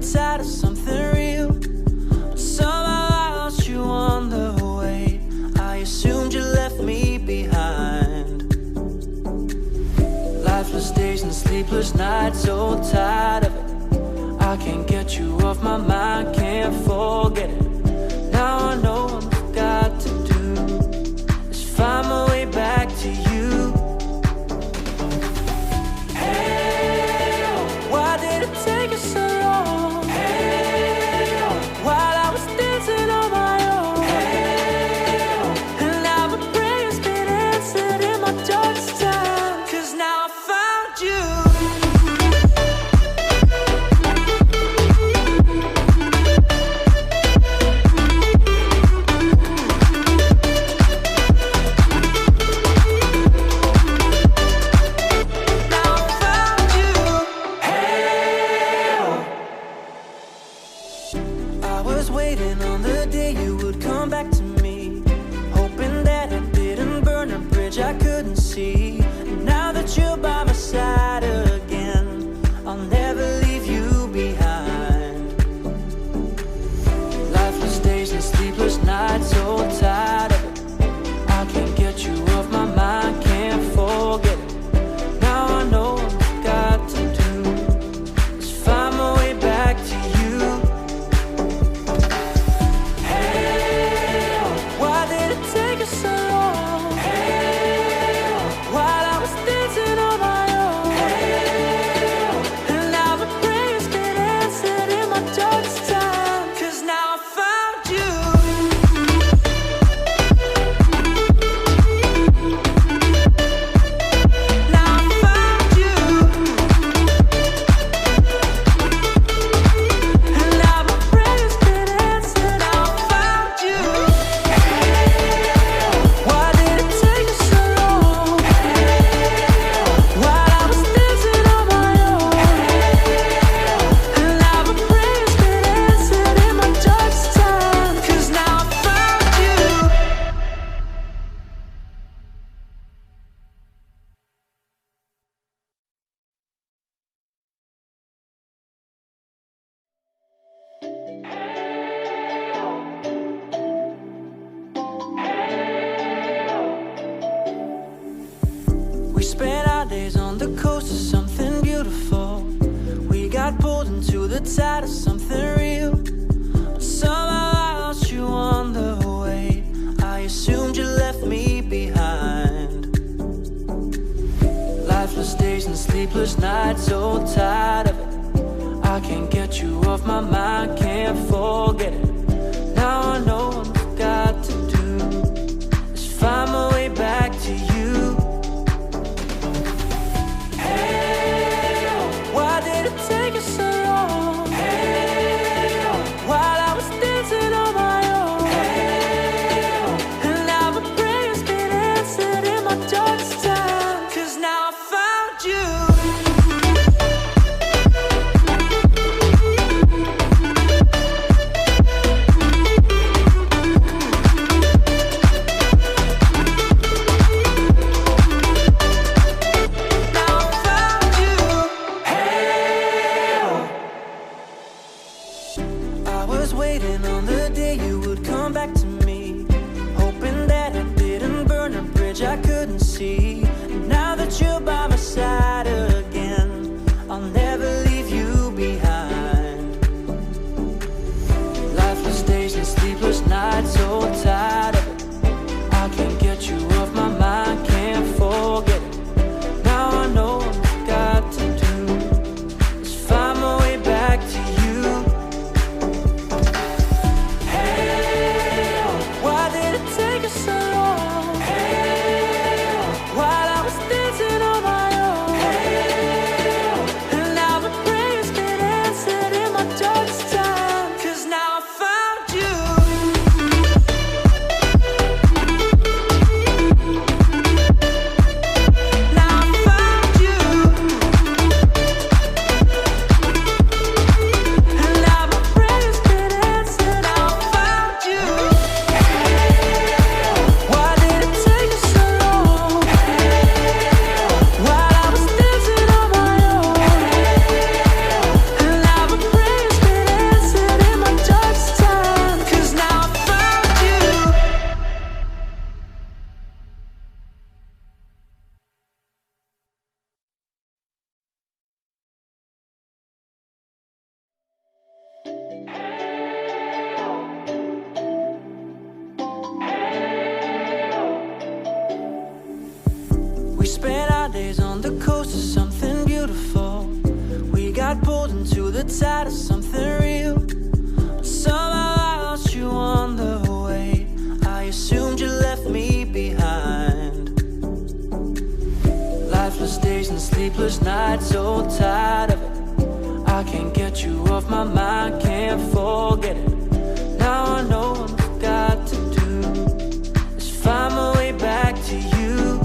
tide of something real, but somehow I lost you on the way. I assumed you left me behind. Lifeless days and sleepless nights, so tired of it. I can't get you off my mind, can't forget it. Now I know what I've got to do is find my way back to you. Hey, why did it take us so long? Hey, while I was dancing on my own. Hey, and now my prayers been answered in my darkest time. 'Cause now I found you. Waiting on the day you would come back to me, hoping that I didn't burn a bridge I couldn't see. And now that you're by my side again, I'll never leave you behind. Lifeless days and sleepless nights, so tired of it. I can't get you off my mind, can't forget it. Now I know what I've got to do is find my way back to you. Take us so long. Hey, while I was dancing on my own. Hey, and now my prayers been answered in my darkest time. 'Cause now I found you. Now I found you. And now my prayers been answered. Now I found you. We spent our days on the coast of something beautiful. We got pulled into the tide of something real, but somehow I lost you on the way. I assumed you left me behind. Lifeless days and sleepless nights, so tired of it. I can't get you off my mind, can't forget it. Now I know what I've got to do is find my way back to you. Take us so long. Hey, while I was dancing on my own. Hey, and now my prayers been answered in my darkest time. 'Cause now I found you. Waiting on the day you would come back to me, hoping that I didn't burn a bridge I couldn't see. And now that you're by my side again, I'll never leave you behind. Lifeless days and sleepless nights, so tired of it. I can't get you off my mind, can't forget it. Now I know what I've got to do is find my way back to you. Take us so long. Hey, while I was dancing on my own. Hey, tired of something real. But somehow I lost you on the way. I assumed you left me behind. Lifeless days and sleepless nights, so tired of it. I can't get you off my mind, can't forget it. Now I know what I've got to do is find my way back to you.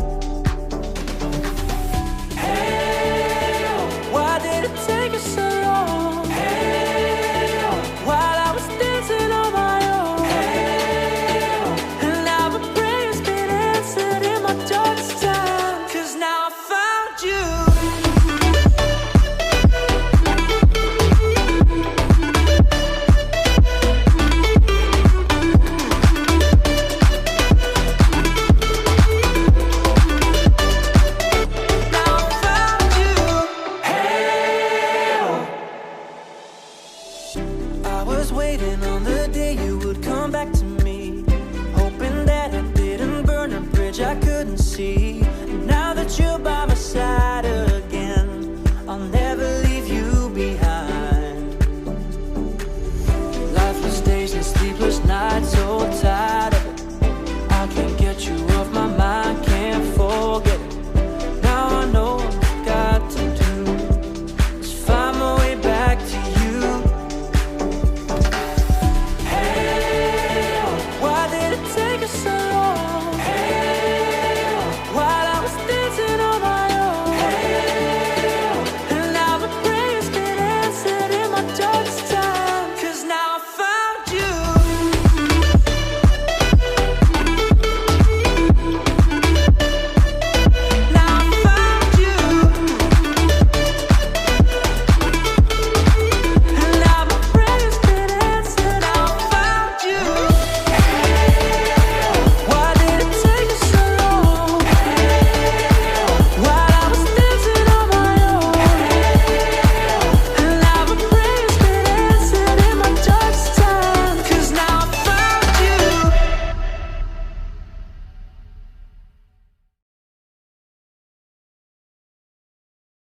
Hey, why did it take us so long? Hey, while I was dancing on my own. Hey, and now my prayer's been answered in my darkest time. 'Cause now I found you. Waiting on the day you would come back to me, hoping that I didn't burn a bridge I couldn't see. And now that you're by my side,